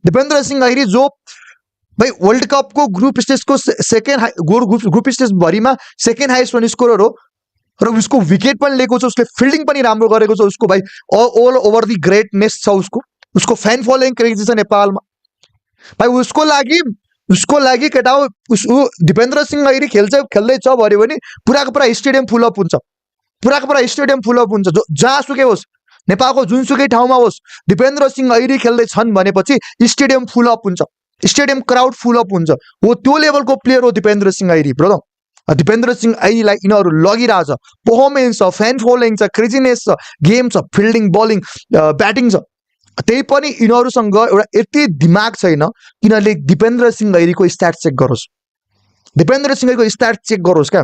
दिपेन्द्र सिंह ऐरी जो भाई वर्ल्ड कपको ग्रुप स्टेजको सेकेन्ड ग्रुप स्टेजभरिमा सेकेन्ड हाइएस्ट रन स्कोरर हो र उसको विकेट पनि लिएको छ, उसले फिल्डिङ पनि राम्रो गरेको छ, उसको भाइ ऑल ओभर दी ग्रेटनेस छ, उसको फ्यान फलोइङ क्रेजी छ नेपालमा भाइ। उसको लागि केटा हो, दिपेन्द्र सिंह ऐरी खेल्दैछ भन्यो भने पुराको पुरा स्टेडियम फुल अप हुन्छ, पुराको पुरा स्टेडियम फुल अप हुन्छ, जहाँसुकै होस् नेपालको जुनसुकै ठाउँमा होस् दिपेन्द्र सिंह ऐरी खेल्दैछन् भनेपछि स्टेडियम फुल अप हुन्छ, स्टेडियम क्राउड फुल अप हुन्छ। हो त्यो लेभलको प्लेयर हो दिपेन्द्र सिंह ऐरी ब्रदर। दिपेन्द्र सिंह ऐरीलाई यिनीहरू लगिरहेछ, पर्फर्मेन्स छ, फ्यान फलोइङ छ, क्रेजीनेस छ, गेम छ, फिल्डिङ बलिङ ब्याटिङ छ, त्यही पनि यिनीहरूसँग एउटा यति दिमाग छैन यिनीहरूले दिपेन्द्र सिंह ऐरीको स्ट्याट चेक गरोस्, दिपेन्द्र सिंह ऐरीको स्ट्याट चेक गरोस् क्या।